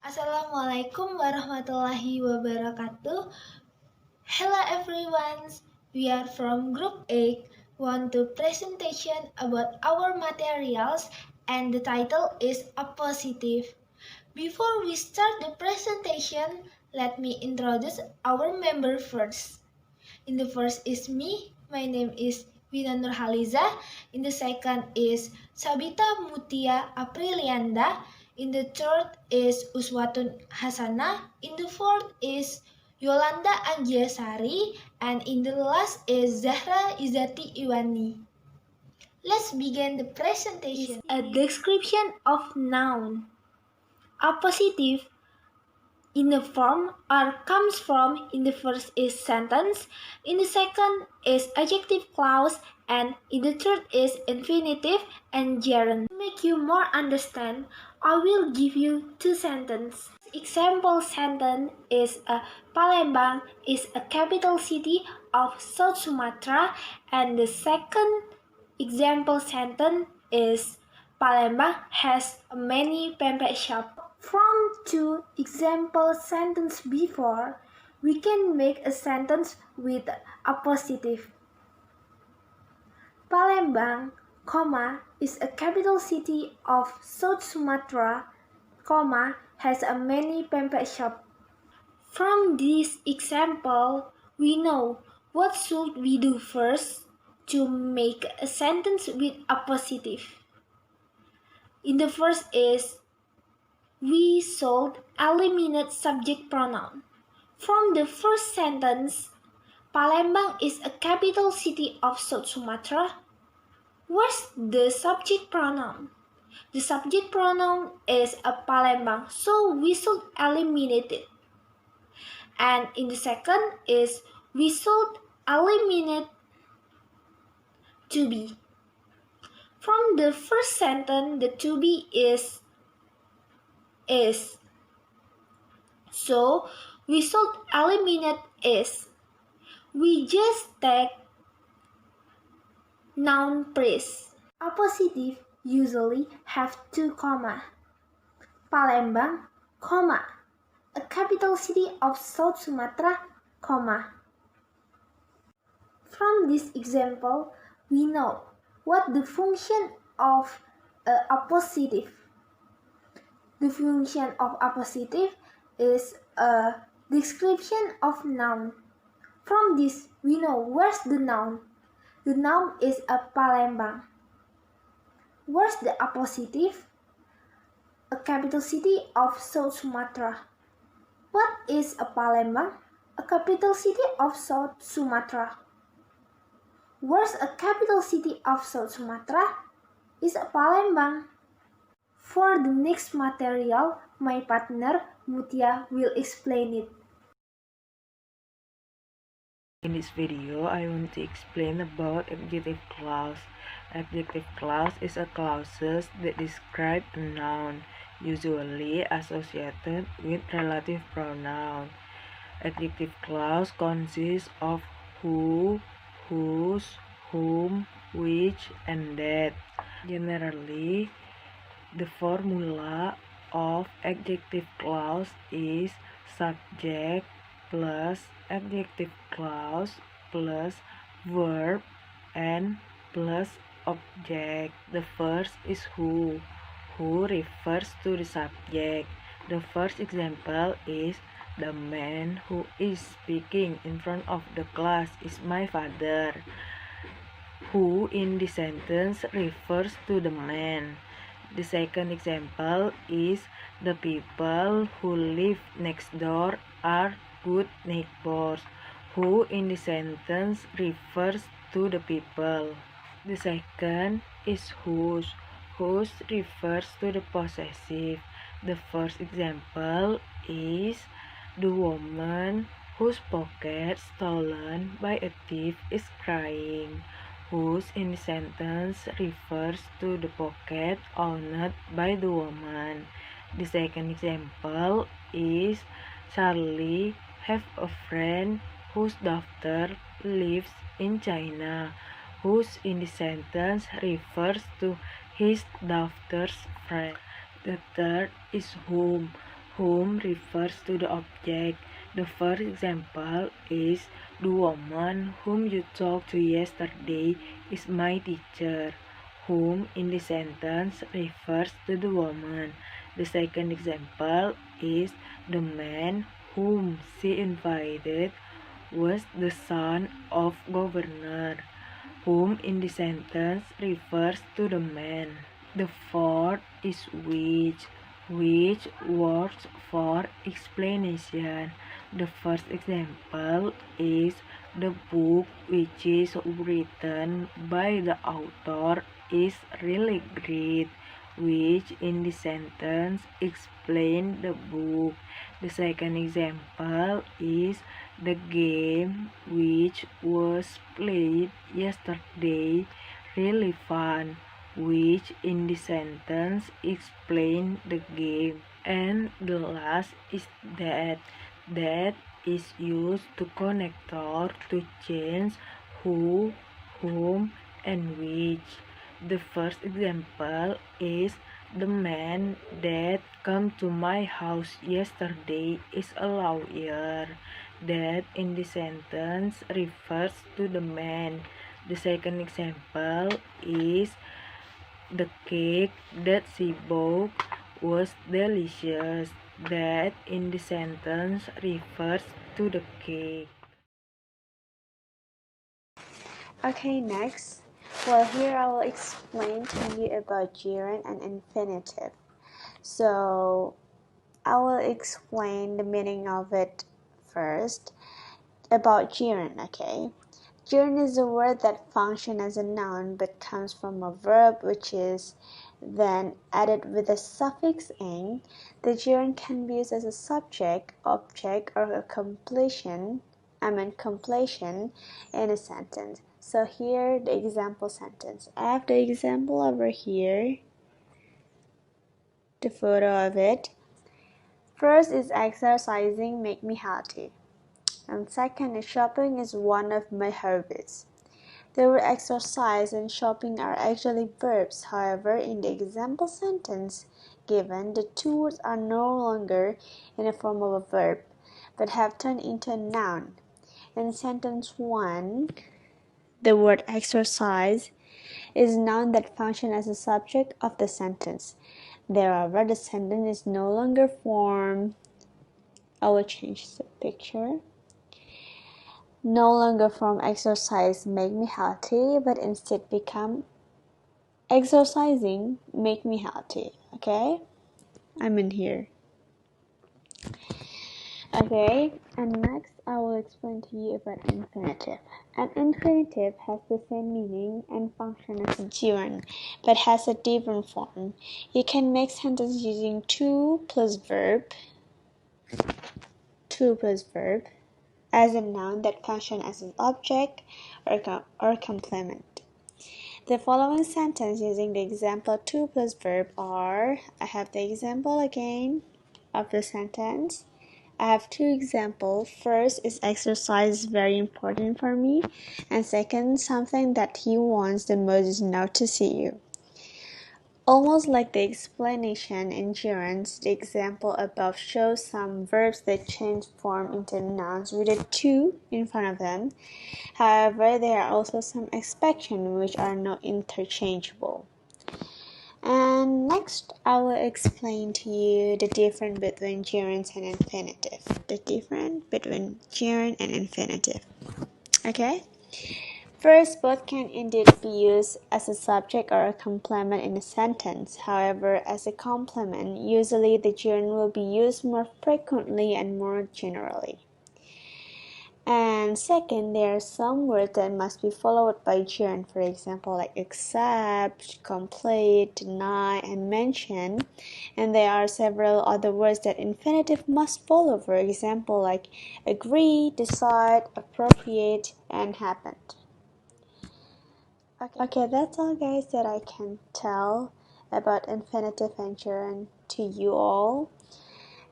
Assalamualaikum warahmatullahi wabarakatuh. Hello everyone. We are from Group 8. Want to presentation about our materials and the title is appositive. Before we start the presentation, let me introduce our member first. In the first is me. My name is Wina Nurhaliza. In the second is Tsabitah Muthiah Aprilinanda. In the third is Uswatun Hasanah. In the fourth is Yolanda Anggia Sari. And in the last is Zahra Zati Iwani. Let's begin the presentation. A description of noun. Appositive in the form or comes from in the first is sentence, in the second is adjective clause, and in the third is infinitive and gerund. To make you more understand, I will give you two sentences. Example sentence is Palembang is a capital city of South Sumatra, and the second example sentence is Palembang has many pempek shops. From two example sentences before, we can make a sentence with appositive. Palembang, is a capital city of South Sumatra, has a many pempek shops. From this example, we know what should we do first to make a sentence with appositive. In the first is we should eliminate subject pronoun. From the first sentence, Palembang is a capital city of South Sumatra. Where's the subject pronoun? The subject pronoun is a Palembang, so we should eliminate it. And in the second is we should eliminate to be. From the first sentence, the to be is. So we should eliminate is. We just take noun phrase. Appositive usually have two comma. Palembang, a capital city of South Sumatra, From this example, we know what the function of appositive. The function of appositive is a description of noun. From this, we know where's the noun. The noun is a Palembang. Where's the appositive? A capital city of South Sumatra. What is a Palembang? A capital city of South Sumatra. Where's a capital city of South Sumatra? Is a Palembang. For the next material, my partner Muthiah will explain it. In this video, I want to explain about adjective clause. Adjective clause is a clauses that describe a noun, usually associated with relative pronoun. Adjective clause consists of who, whose, whom, which, and that. Generally, the formula of adjective clause is subject plus adjective clause plus verb and plus object. The first is who refers to the subject. The first example is the man who is speaking in front of the class is my father. Who in the sentence refers to the man. The second example is the people who live next door are good neighbors. Who in the sentence refers to the people. The second is whose. Whose refers to the possessive. The first example is the woman whose pocket stolen by a thief is crying. Whose in the sentence refers to the pocket owned by the woman. The second example is Charlie have a friend whose daughter lives in China. Whose in the sentence refers to his daughter's friend. The third is whom. Whom refers to the object. The first example is the woman whom you talked to yesterday is my teacher. Whom in the sentence refers to the woman. The second example is the man whom she invited was the son of governor. Whom in the sentence refers to the man. The fourth is which works for explanation. The first example is the book which is written by the author is really great, which in the sentence explain the book. The second example is the game which was played yesterday really fun, which in the sentence explain the game. And the last is that is used to connect or to change who, whom, and which. The first example is the man that came to my house yesterday is a lawyer. That in the sentence refers to the man. The second example is the cake that she bought was delicious. That in the sentence refers to the cake. Okay, next. Well, here I will explain to you about gerund and infinitive. So, I will explain the meaning of it first. About gerund, okay? Gerund is a word that functions as a noun but comes from a verb which is then added with a suffix ing. The gerund can be used as a subject, object, or a completion in a sentence. So here the example sentence. I have the example over here, the photo of it. First is exercising make me healthy. And second is shopping is one of my hobbies. The word exercise and shopping are actually verbs. However, in the example sentence given, the two words are no longer in the form of a verb, but have turned into a noun. In sentence 1, the word exercise is a noun that functions as a subject of the sentence. Therefore, the sentence is no longer formed. I will change the picture. No longer from exercise make me healthy, but instead become exercising make me healthy. Okay, I'm in here. Okay, and next I will explain to you about infinitive. An infinitive has the same meaning and function as a gerund, but has a different form. You can make sentences using to plus verb as a noun that functions as an object or complement. The following sentence using the example to plus verb are, I have the example again of the sentence. I have two examples. First is exercise is very important for me, and second, something that he wants the most is now to see you. Almost like the explanation in gerunds, the example above shows some verbs that change form into nouns with a to in front of them. However, there are also some expressions which are not interchangeable. And next, I will explain to you the difference between gerunds and infinitive. The difference between gerund and infinitive. Okay? First, both can indeed be used as a subject or a complement in a sentence. However, as a complement, usually the gerund will be used more frequently and more generally. And second, there are some words that must be followed by gerund, for example, like accept, complete, deny, and mention. And there are several other words that infinitive must follow, for example, like agree, decide, appropriate, and happened. Okay, that's all, guys, that I can tell about infinitive and gerund to you all.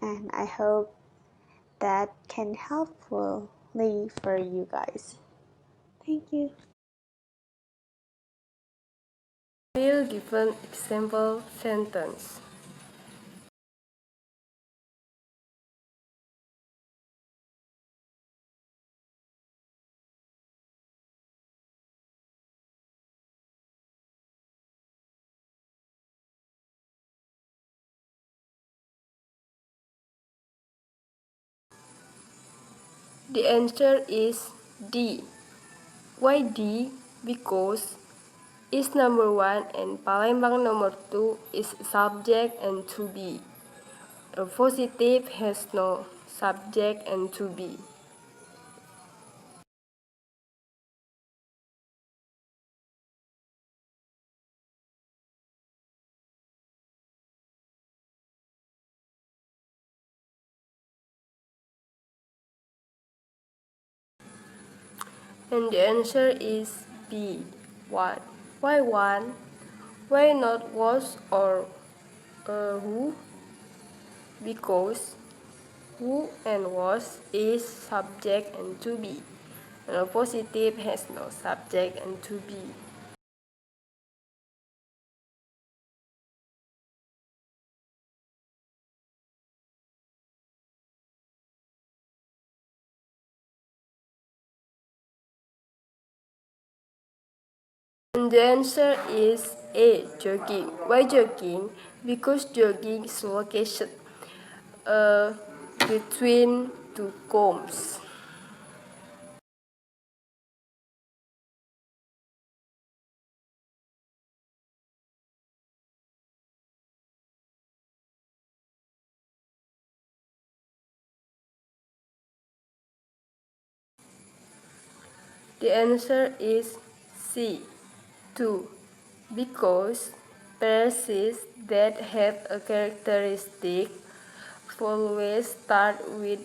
And I hope that can helpfully for you guys. Thank you. Will give an example sentence. The answer is D. Why D? Because is number 1 and Palembang number 2 is subject and to be. A positive has no subject and to be. And the answer is B. What? Why one? Why not was or who? Because who and was is subject and to be. And a positive has no subject and to be. And the answer is A. Jogging. Why jogging? Because jogging is located between two combs. The answer is C. 2. Because phrases that have a characteristic always start with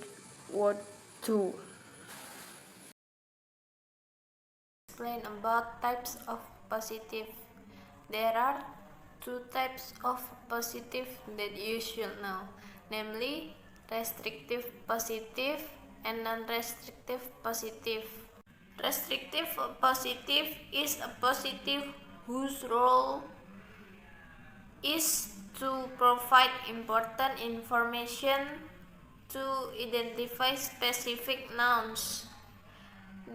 word to. Explain about types of positive. There are two types of positive that you should know, namely restrictive positive and non-restrictive positive. Restrictive positive is a positive whose role is to provide important information to identify specific nouns.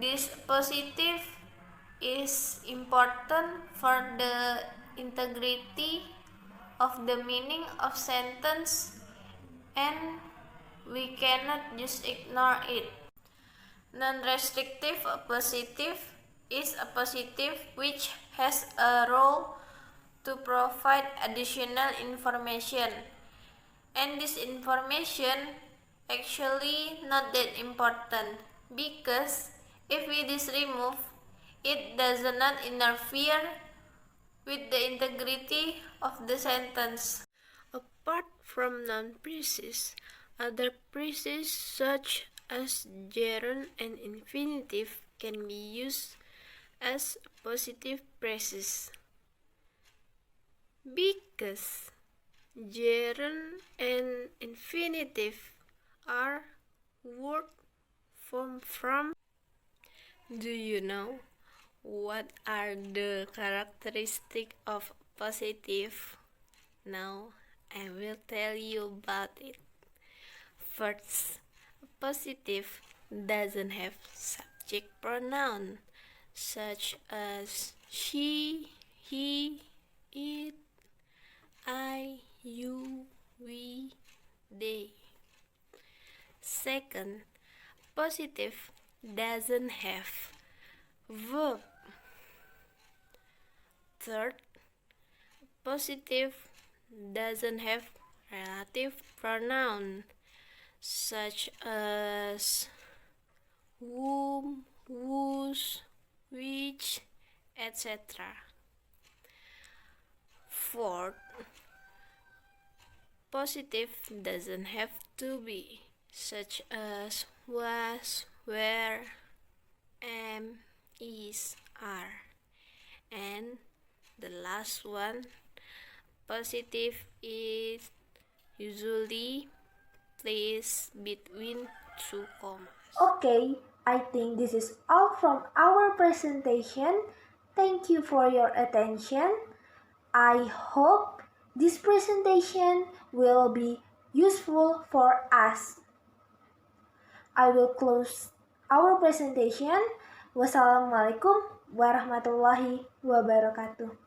This positive is important for the integrity of the meaning of sentence and we cannot just ignore it. Non-restrictive positive is a positive which has a role to provide additional information, and this information actually not that important because if we just remove it does not interfere with the integrity of the sentence. Apart from noun phrases, other phrases such as gerund and infinitive can be used as positive phrases because gerund and infinitive are word formed from. Do you know what are the characteristics of positive? Now I will tell you about it. First, positive doesn't have subject pronoun such as she, he, it, I, you, we, they. Second, positive doesn't have verb. Third, positive doesn't have relative pronoun such as whom, whose, which, etc. Fourth, positive doesn't have to be such as was, were, am, is, are. And the last one, positive is usually placed between two commas. Okay, I think this is all from our presentation. Thank you for your attention. I hope this presentation will be useful for us. I will close our presentation. Wassalamualaikum warahmatullahi wabarakatuh.